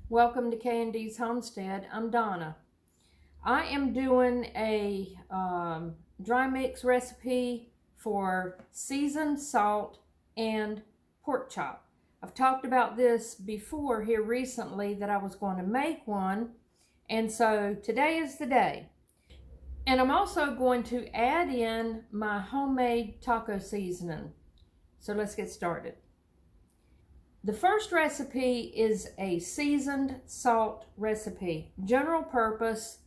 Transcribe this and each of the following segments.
Welcome to K&D's Homestead. I'm Donna. I am doing a dry mix recipe for seasoned salt and pork chop. I've talked about this before here recently that I was going to make one, and so today is the day. And I'm also going to add in my homemade taco seasoning. So let's get started. The first recipe is a seasoned salt recipe, general purpose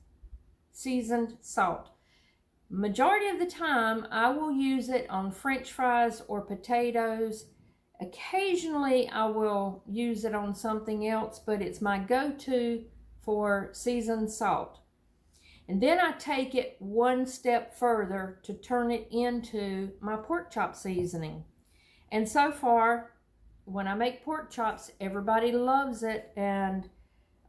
seasoned salt. Majority of the time I will use it on French fries or potatoes. Occasionally I will use it on something else, but it's my go-to for seasoned salt. And then I take it one step further to turn it into my pork chop seasoning. And so far, when I make pork chops, everybody loves it, and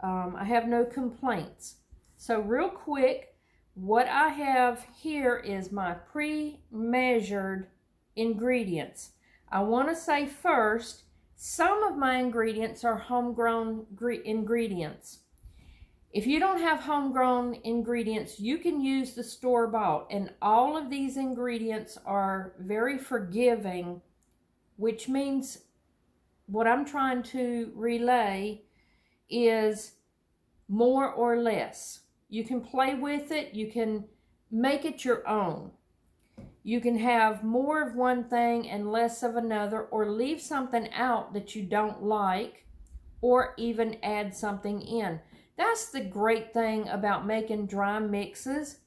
I have no complaints. So real quick, what I have here is my pre-measured ingredients. I want to say first, some of my ingredients are homegrown ingredients. If you don't have homegrown ingredients, you can use the store-bought, and all of these ingredients are very forgiving, which means what I'm trying to relay is more or less. You can play with it. You can make it your own. You can have more of one thing and less of another, or leave something out that you don't like, or even add something in. That's the great thing about making dry mixes,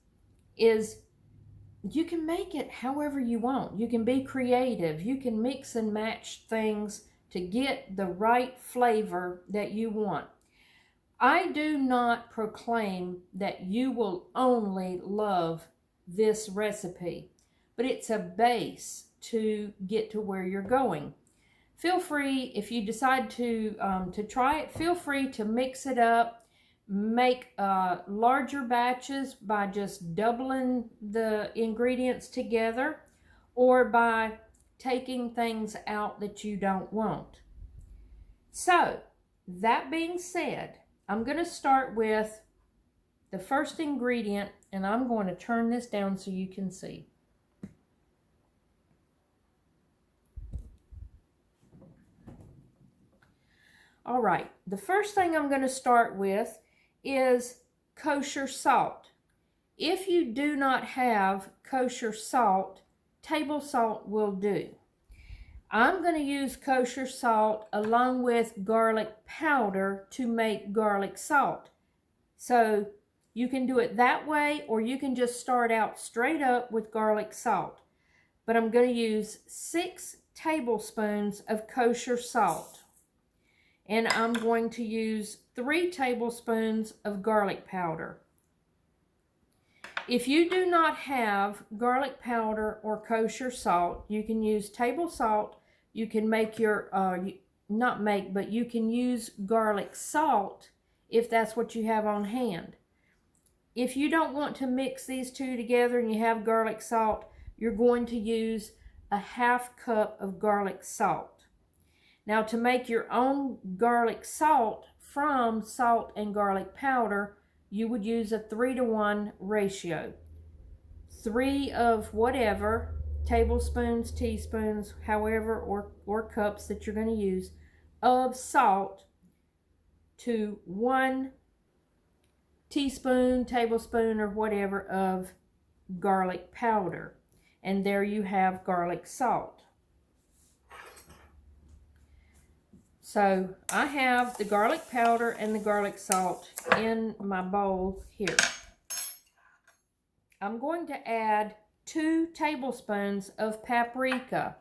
is you can make it however you want. You can be creative. You can mix and match things to get the right flavor that you want. I do not proclaim that you will only love this recipe, but it's a base to get to where you're going. Feel free, if you decide to try it, feel free to mix it up. Make larger batches by just doubling the ingredients together, or by taking things out that you don't want. So, that being said, I'm going to start with the first ingredient, and I'm going to turn this down so you can see. All right, the first thing I'm going to start with is kosher salt. If you do not have kosher salt, table salt will do. I'm going to use kosher salt along with garlic powder to make garlic salt. So you can do it that way, or you can just start out straight up with garlic salt. But I'm going to use 6 tablespoons of kosher salt. And I'm going to use 3 tablespoons of garlic powder. If you do not have garlic powder or kosher salt, you can use table salt. You can make your, but you can use garlic salt if that's what you have on hand. If you don't want to mix these two together and you have garlic salt, you're going to use a 1/2 cup of garlic salt. Now, to make your own garlic salt from salt and garlic powder, you would use a 3-to-1 ratio. 3 of whatever, tablespoons, teaspoons, however, or cups that you're going to use, of salt to 1 teaspoon, tablespoon, or whatever of garlic powder. And there you have garlic salt. So I have the garlic powder and the garlic salt in my bowl here. I'm going to add 2 tablespoons of paprika.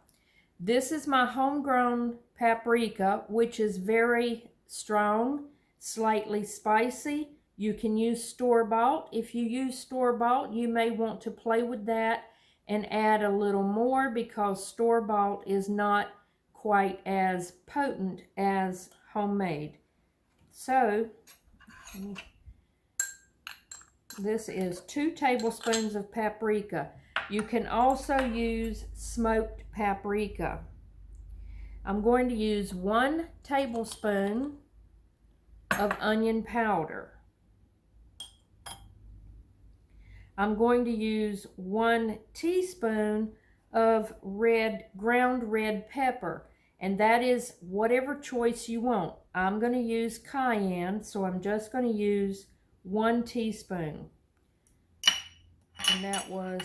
This is my homegrown paprika, which is very strong, slightly spicy. You can use store-bought. If you use store-bought, you may want to play with that and add a little more, because store-bought is not quite as potent as homemade. So this is 2 tablespoons of paprika. You can also use smoked paprika. I'm going to use 1 tablespoon of onion powder. I'm going to use 1 teaspoon of ground red pepper, and that is whatever choice you want. I'm going to use cayenne, so I'm just going to use 1 teaspoon. And that was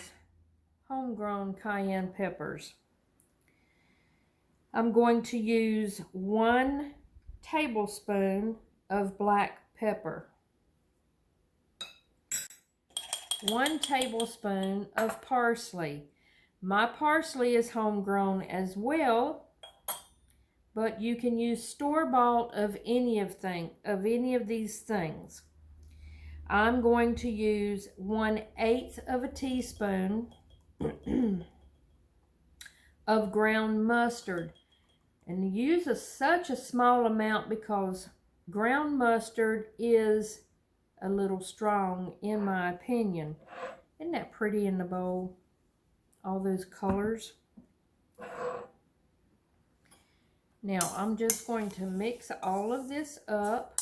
homegrown cayenne peppers. I'm going to use 1 tablespoon of black pepper. 1 tablespoon of parsley. My parsley is homegrown as well, but you can use store-bought of any of these things. I'm going to use 1/8 of a teaspoon of ground mustard, and use such a small amount because ground mustard is a little strong in my opinion. Isn't that pretty in the bowl? All those colors. Now I'm just going to mix all of this up.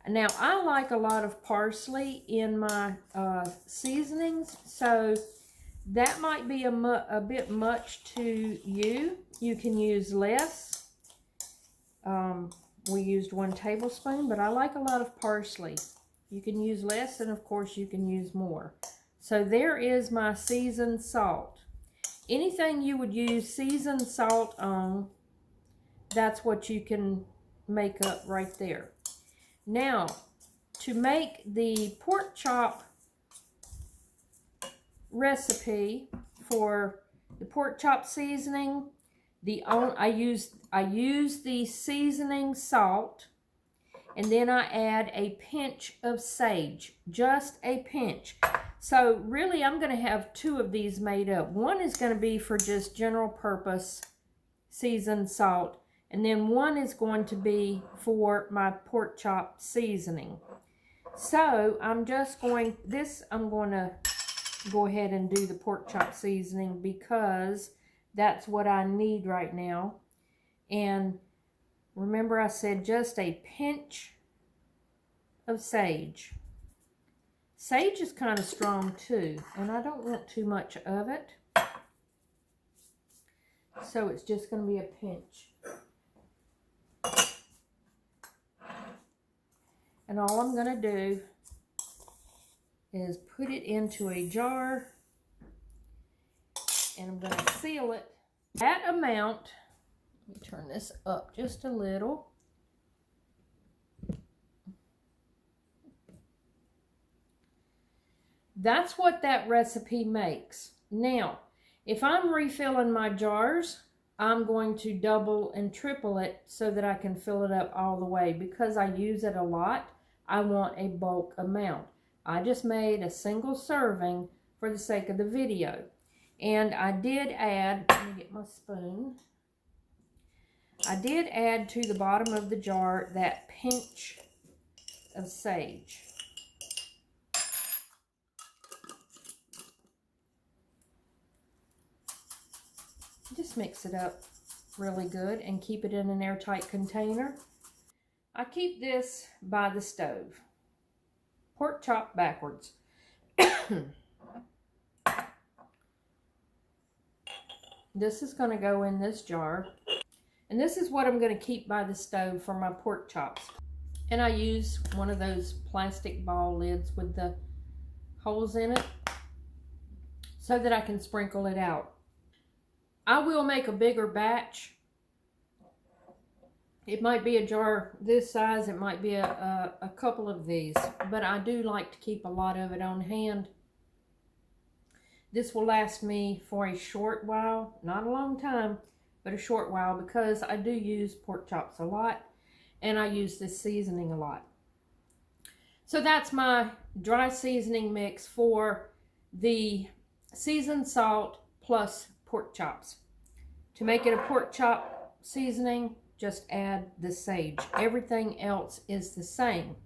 Now I like a lot of parsley in my seasonings, so that might be a bit much to you. You can use less. We used 1 tablespoon, but I like a lot of parsley. You can use less, and of course you can use more. So there is my seasoned salt. Anything you would use seasoned salt on, that's what you can make up right there. Now, to make the pork chop recipe for the pork chop seasoning, I use the seasoning salt, and then I add a pinch of sage, just a pinch. So really I'm going to have 2 of these made up. One is going to be for just general purpose seasoned salt, and then one is going to be for my pork chop seasoning. So I'm going to go ahead and do the pork chop seasoning because that's what I need right now. And remember I said just a pinch of sage. Sage is kind of strong too, and I don't want too much of it. So it's just going to be a pinch. And all I'm going to do is put it into a jar, and I'm going to seal it. That amount, let me turn this up just a little. That's what that recipe makes. Now, if I'm refilling my jars, I'm going to double and triple it so that I can fill it up all the way. Because I use it a lot, I want a bulk amount. I just made a single serving for the sake of the video. And I did add, let me get my spoon. I did add to the bottom of the jar that pinch of sage. Just mix it up really good and keep it in an airtight container. I keep this by the stove. Pork chop backwards. This is going to go in this jar. And this is what I'm going to keep by the stove for my pork chops. And I use one of those plastic ball lids with the holes in it so that I can sprinkle it out. I will make a bigger batch. It might be a jar this size, it might be a couple of these, but I do like to keep a lot of it on hand. This will last me for a short while, not a long time, but a short while, because I do use pork chops a lot and I use this seasoning a lot. So that's my dry seasoning mix for the seasoned salt plus pork chops. To make it a pork chop seasoning, just add the sage. Everything else is the same.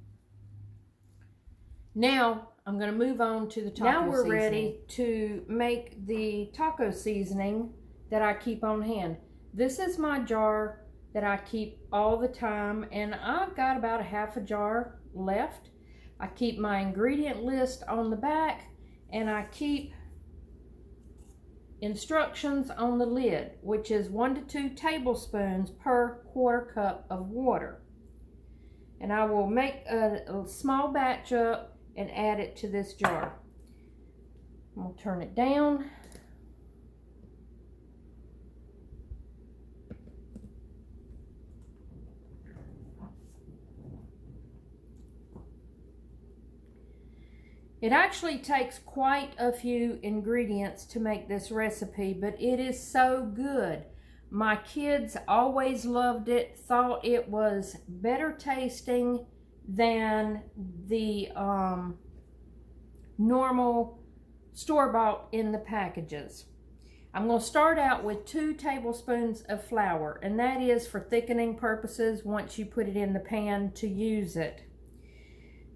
Now I'm going to move on to the taco seasoning. Now we're ready to make the taco seasoning that I keep on hand. This is my jar that I keep all the time, and I've got about a half a jar left. I keep my ingredient list on the back, and I keep instructions on the lid, which is 1 to 2 tablespoons per quarter cup of water. And I will make a small batch up and add it to this jar. I'm going to turn it down. It actually takes quite a few ingredients to make this recipe, but it is so good. My kids always loved it, thought it was better tasting than the normal store-bought in the packages. I'm going to start out with 2 tablespoons of flour, and that is for thickening purposes once you put it in the pan to use it.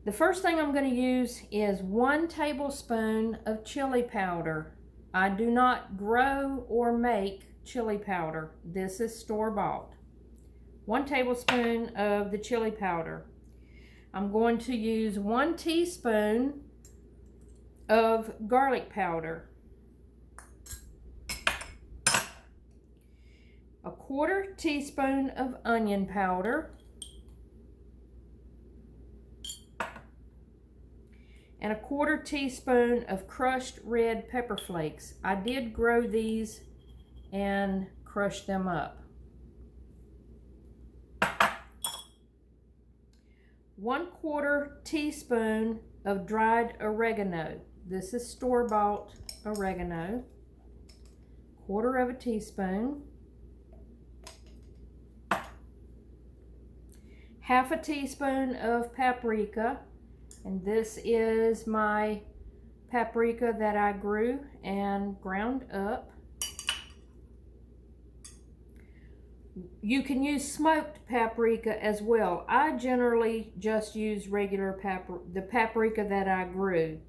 The first thing I'm going to use is 1 tablespoon of chili powder. I do not grow or make chili powder. This is store-bought. 1 tablespoon of the chili powder. I'm going to use 1 teaspoon of garlic powder. 1/4 teaspoon of onion powder. And 1/4 teaspoon of crushed red pepper flakes. I did grow these and crush them up. 1/4 teaspoon of dried oregano. This is store-bought oregano. 1/4 teaspoon. 1/2 teaspoon of paprika. And this is my paprika that I grew and ground up. You can use smoked paprika as well. I generally just use regular the paprika that I grew.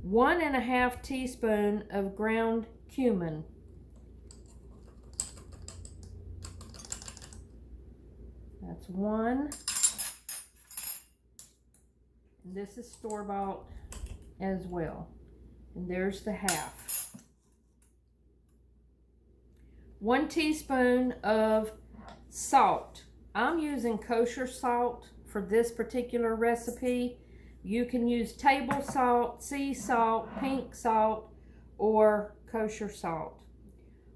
1½ teaspoon of ground cumin. That's 1. And this is store-bought as well. And there's the 1/2. 1 teaspoon of salt. I'm using kosher salt for this particular recipe. You can use table salt, sea salt, pink salt, or kosher salt.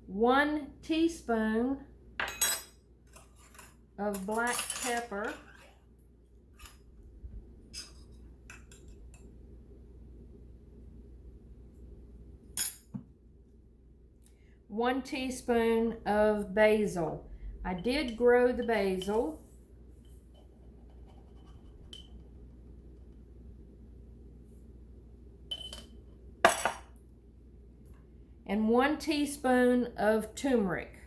1 teaspoon of black pepper. 1 teaspoon of basil. I did grow the basil. And 1 teaspoon of turmeric.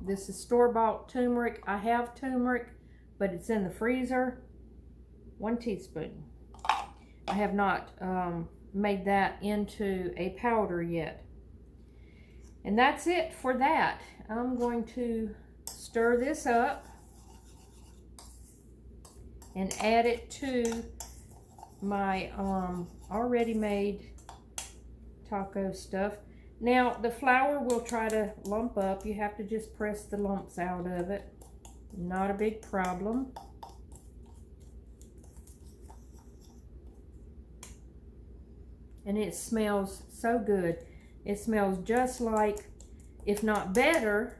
This is store-bought turmeric. I have turmeric, but it's in the freezer. 1 teaspoon. I have not made that into a powder yet. And that's it for that. I'm going to stir this up and add it to my already made taco stuff. Now the flour will try to lump up. You have to just press the lumps out of it. Not a big problem. And it smells so good. It smells just like, if not better,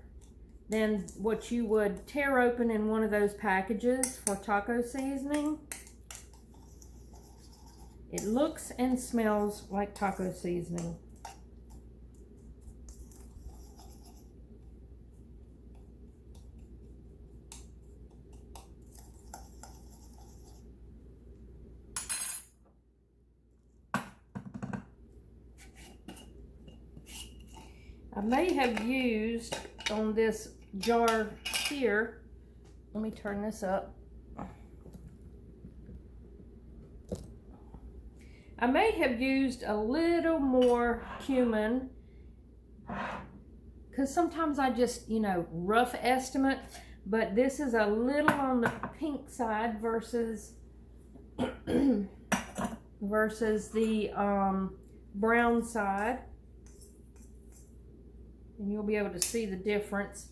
than what you would tear open in one of those packages for taco seasoning. It looks and smells like taco seasoning. I may have used on this jar here, let me turn this up. I may have used a little more cumin because sometimes I just, you know, rough estimate, but this is a little on the pink side versus versus the brown side. And you'll be able to see the difference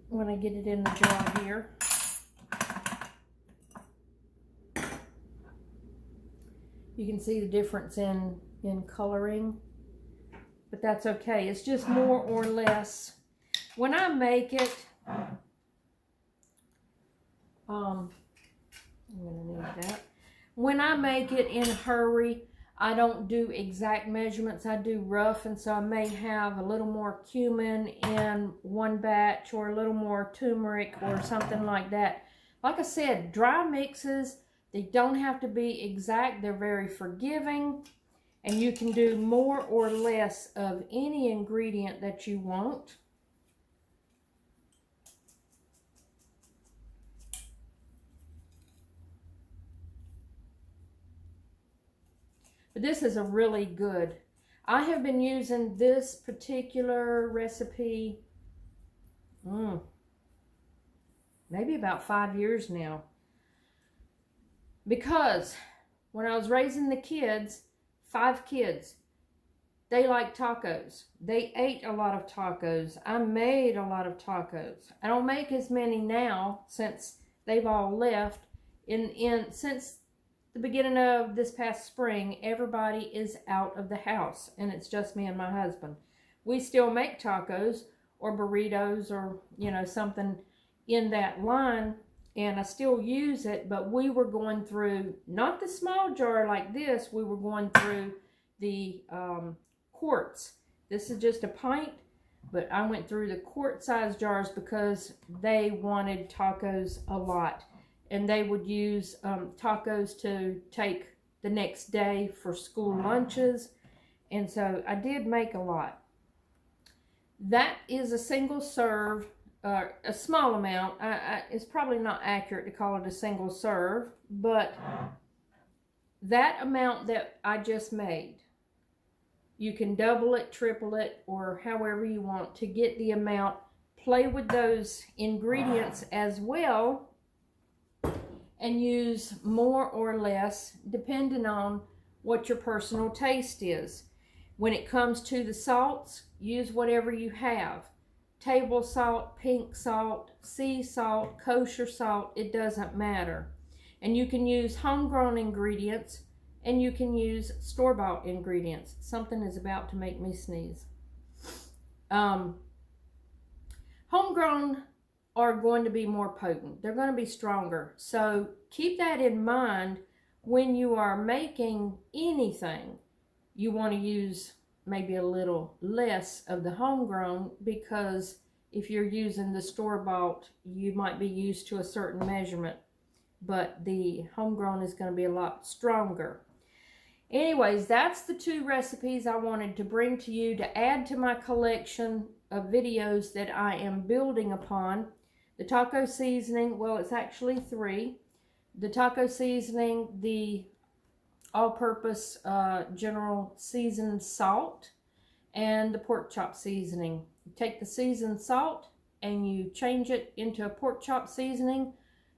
when I get it in the jar here. You can see the difference in coloring, but that's okay. It's just more or less. When I make it, I'm gonna need that. When I make it in a hurry, I don't do exact measurements. I do rough, and so I may have a little more cumin in one batch or a little more turmeric or something like that. Like I said, dry mixes, they don't have to be exact. They're very forgiving, and you can do more or less of any ingredient that you want. But this is a really good. I have been using this particular recipe maybe about 5 years now. Because when I was raising the kids, 5 kids, they like tacos. They ate a lot of tacos. I made a lot of tacos. I don't make as many now since they've all left. Since the beginning of this past spring, everybody is out of the house, and it's just me and my husband. We still make tacos or burritos or, you know, something in that line, and I still use it, but we were going through, not the small jar like this, we were going through the quarts. This is just a pint, but I went through the quart size jars because they wanted tacos a lot. And they would use tacos to take the next day for school lunches. And so I did make a lot. That is a single serve, a small amount. It's probably not accurate to call it a single serve, but that amount that I just made, you can double it, triple it, or however you want to get the amount. Play with those ingredients as well, and use more or less depending on what your personal taste is. When it comes to the salts, use whatever you have. Table salt, pink salt, sea salt, kosher salt, it doesn't matter. And you can use homegrown ingredients, and you can use store-bought ingredients. Something is about to make me sneeze. Homegrown are going to be more potent. They're going to be stronger. So keep that in mind when you are making anything. You want to use maybe a little less of the homegrown, because if you're using the store-bought, you might be used to a certain measurement, but the homegrown is going to be a lot stronger. Anyways, that's the 2 recipes I wanted to bring to you to add to my collection of videos that I am building upon. The taco seasoning, well, it's actually 3. The taco seasoning, the all-purpose general seasoned salt, and the pork chop seasoning. You take the seasoned salt and you change it into a pork chop seasoning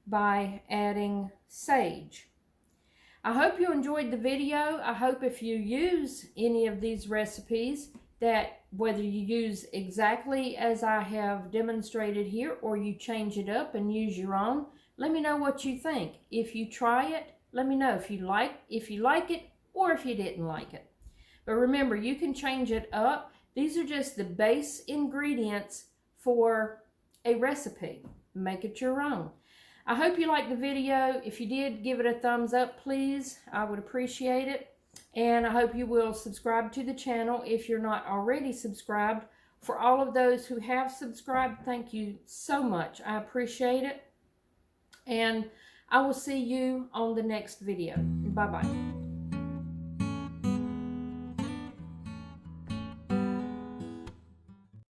by adding sage. I hope you enjoyed the video. I hope if you use any of these recipes, that whether you use exactly as I have demonstrated here or you change it up and use your own, let me know what you think. If you try it, let me know if you like it or if you didn't like it. But remember, you can change it up. These are just the base ingredients for a recipe. Make it your own. I hope you liked the video. If you did, give it a thumbs up, please. I would appreciate it. And I hope you will subscribe to the channel if you're not already subscribed. For all of those who have subscribed, thank you so much. I appreciate it. And I will see you on the next video. Bye-bye.